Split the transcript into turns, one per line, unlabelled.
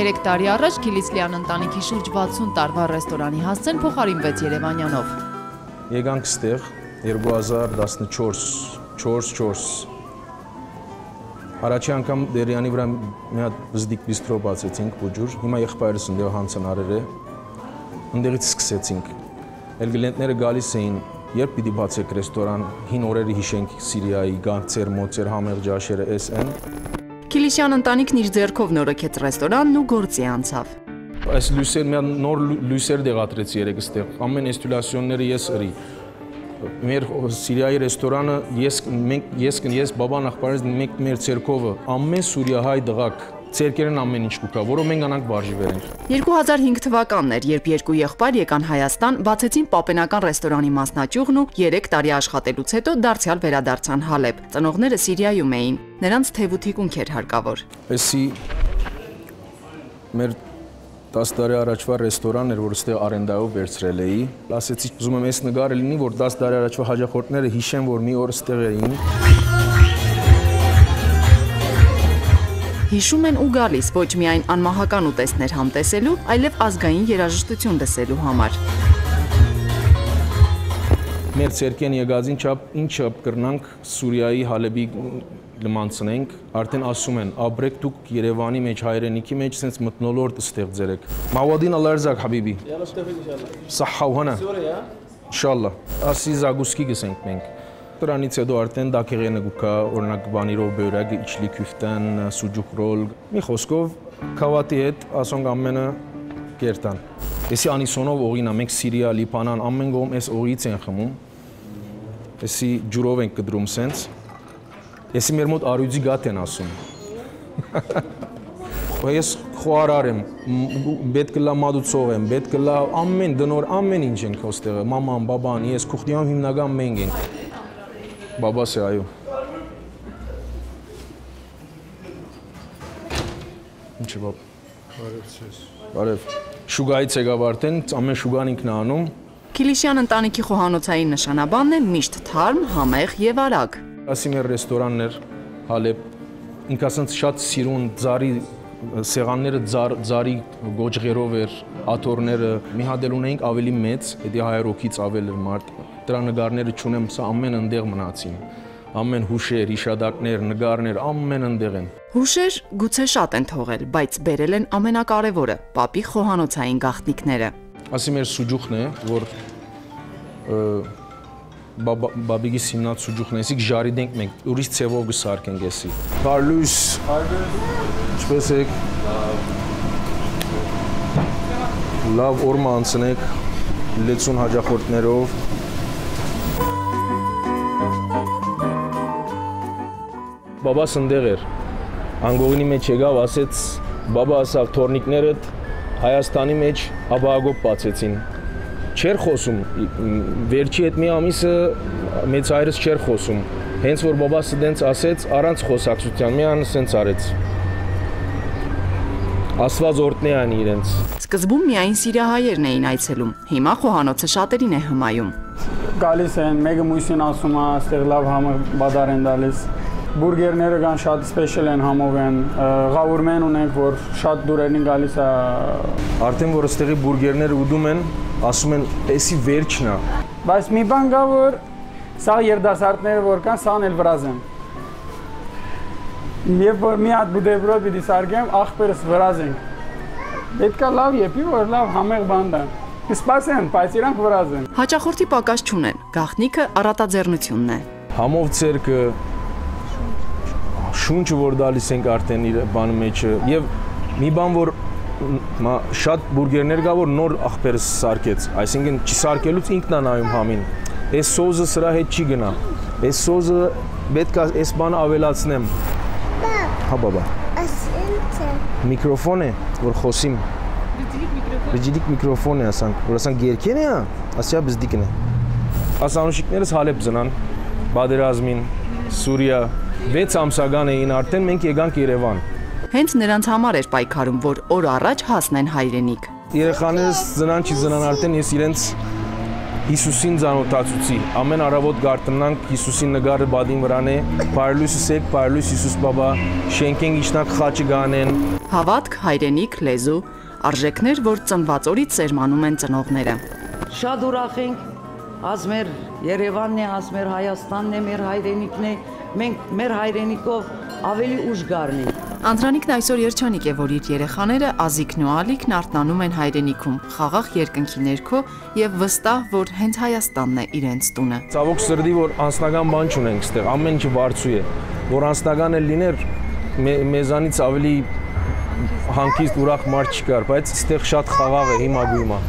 3 տարի առաջ Քիլիսլյան ընտանիքի շուրջ 60 տարվա ռեստորանի հասցեն փոխարինվեց Երևանյանով։
Եկանք ստեղ 2014 Առաջի անգամ Դերյանի վրա մի հատ բզդիկ բիստրո բացեցինք բուջուր, հիմա եղբայրս ընդեղ հանցանարեր է, ընդեղից սկսեցինք, էլգլենտները գալիս էին, երբ պիտի բացեք ռեստորան, հին օրերը հիշենք Սիրիայի, գանքցեր, մոցեր, համեղ ջաշերը, SN։
Քիլիսյան ընտանիքն իր ձեռքով նորոգեց ռեստորանն ու գործի անցավ։
Այս լույսեր, մի հատ նոր լույսեր դեղատրեցի երեք ստեղ, ամեն ինստալացիոնները ես ըրի։ Մեր Սիրիայի ռեստորանը, ես բաբան աղբարից մենք մեր ցերկովը, ամեն սուրիահայ դղակ, ցերկերն ամեն ինչ կուկա, որով մենք անանք վարժի վերենք։ 2005
թվականն էր, երբ երկու եղբայր եկան Հայաստան, բացեցին պապենական ռեստորանի մասնաճյուղն ու 3 տարի աշխատելուց հետո դարձյալ վերադարձան Հալեբ։ Ծնողները Սիրիայում էին, նրանց թեվութիկունք էր հարկավոր։
Էսի մեր 10 տարի առաջվա ռեստորան էր, որ ստեղ արենդայով վերցրել էի։ Ասեցի, ուզում եմ այս նկարը լինի, որ 10 տարի առաջվա հաճախորդները հիշեն, որ մի օր ստեղ էին։
Հիշում են ու գալիս ոչ միայն անմահական ուտեստներ համտեսելու, այլև ազգային երաժշտություն լսելու համար։
Մեր ցերկեն եկածին չափ ինչ չափ կրնանք Սուրիայի Հալեբի լմանցնենք, արդեն ասում են, ապրեք դուք Երևանի մեջ, հայրենիքի մեջ, սենց մթնոլորտ ստեղծերեք։ Մավադին ալարզակ, հաբիբի։ Սահհա ու հանա։ Ինշալլահ։ Ասի զագուսկի գսենք մենք։ Դրանից հետո արդեն դակեղենը գուկա, օրինակ բանիրով բյուրակը, իչլի քյուֆտան, սուջուկ ռոլ։ Մի խոսքով քավատի հետ ասոնք ամենը կերտան։ Էսի անիսոնով օղինա, մենք Սիրիա, Լիբանան, ամեն կողմ էս օղից են խմում։ Էսի ջուրով ենք կդրում սենց։ Էսի մեր մոտ արյուծի գատ են ասում։ Ես խոարար եմ, պետք լա մադուցող եմ, պետք լա ամեն դնոր, ամեն ինչ ենք ոստեղը, մաման, բաբան, ես կուխտիան հիմնական մենք ենք։ Բաբաս է այո։ Ինչ է բաբ։ Բարև։ Շուգայից եկավ արդեն, ամեն շուգան ինքն է անում։
Քիլիսյան ընտանիքի խոհանոցային նշանաբանն է միշտ թարմ, համեղ եւ արագ։
Ասի մեր ռեստորանն էր Հալեբ, ինք ասենց շատ սիրուն ձարի սեղանները ձարի գոճղերով էր, աթոռները, մի հատ էլ ունեինք ավելի մեծ, հետի 100 հոգից ավել էր մարդ, դրա նկարները չունեմ, սա ամեն ընդեղ մնացին, ամեն հուշեր, հիշադակներ, նկարներ, ամեն ընդեղ են։
Հուշեր գուցե շատ են թողել, բայց բերել են ամենակարևորը, պապի խոհանոցային գաղտնիքները։
Ասի մեր սուջուխն է, որ բաբիգի սիմնած սուջուխն է, եսիք ժարի դենք մենք, ուրիշ ծևով գսարկենք եսի։ Բարլույս, ինչպես եք, լավ օրմա անցնեք, 60 հաճախորդներով։ Բաբաս ընդեղ էր, անգողինի մեջ եկավ, ասեց, բաբա ասավ թորնիկներըդ Հայաստանի մեջ աբաղագոպ բացեցին։ Չեր խոսում, վերջի հետ մի ամիսը մեծ հայրս չեր խոսում, հենց որ բաբասը դենց ասեց, առանց խոսակցության, մի անը սենց արեց։ Ասված օրդն է անի իրենց։
Սկզբում միայն սիրիահայերն էին այցելում, հիմա խոհանոցը շատերին է հմայում։
Գալիս են, մեկը մույսին ասում է, ստեղ լավ համը բադար են դալիս։ Բուրգերները կան շատ սպեշել են համով են, ղավուրմեն ունենք, որ շատ դուրերին գալիս է։
Արդեն որ ստեղի բուրգերները ուդում են, ասում են, էսի վերջն է։
Բայց մի բան կա, որ սա երդասարտները որ կան, սան էլ վրազ են։ Եվ որ մի հատ բուդեբրոդ պիտի սարգեմ, աղբերս վրազ ենք։ Պետք է լավ եպի, որ լավ համեղ բան դան։ Կսպասեն, բայց իրանք վրազ են։
Հաճախորդի պակաս չունեն, գաղտնիքը առատաձեռնությունն է։
Համով ցերկը, շունչը որ դալիս ենք արդեն իր բանը մեջը, և մի բան, որ շատ բուրգերներ կա, որ նոր աղբերս սարկեց, այսինքն չսարկելուց ինքն է նայում համին, այս սոզը սրա հետ չի գնա, այս սոզը պետք է այս բանը ավելացնեմ։ Հա բաբա, միկրոֆոն է, որ խոսիմ, բջիդիկ միկրոֆոն է ասանք, որ ասանք գերքեն է, ասյա բզդիկն է։ Ասանուշիկներս Հալեբ զնան, բադերազմին, Սուրիա, 6 ամսական էին արդեն, մենք եկանք Երևան։
Հենց նրանց համար էր պայքարում, որ օր առաջ հասնեն հայրենիք։
Երեխաներս զնան չի զնան արդեն, ես իրենց Հիսուսին ծանոթացուցի։ Ամեն առավոտ գարտնանք Հիսուսին նկարը բադին վրան է, Պարլույս սեք, Պարլույս Հիսուս բաբա, շենքեն իջնակ խաչը գանեն։
Հավատք, հայրենիք, լեզու, արժեքներ, որ ծնված օրից սերմանում են ծնողները։
Շատ ուրախ ենք, ազ մեր Երևանն է, ազ մեր Հայաստանն է, մեր հայրենիքն է, մենք մեր հայրենիքով ավելի ուժ գարնենք։
Անդրանիկն այսօր երջանիկ է, որ իր երեխաները Ազիքն ու Ալիքն արթնանում են հայրենիքում, խաղաղ երկնքի ներքո եւ վստահ, որ հենց Հայաստանն է իրենց տունը։
Ցավոք սրտի, որ անձնական բան չունենք ստեղ, ամեն ինչը բարձու է, որ անձնական էլ լիներ, մեզանից ավելի հանգիստ ուրախ մարդ չկար, բայց ստեղ շատ խաղաղ է հիմա գույմա։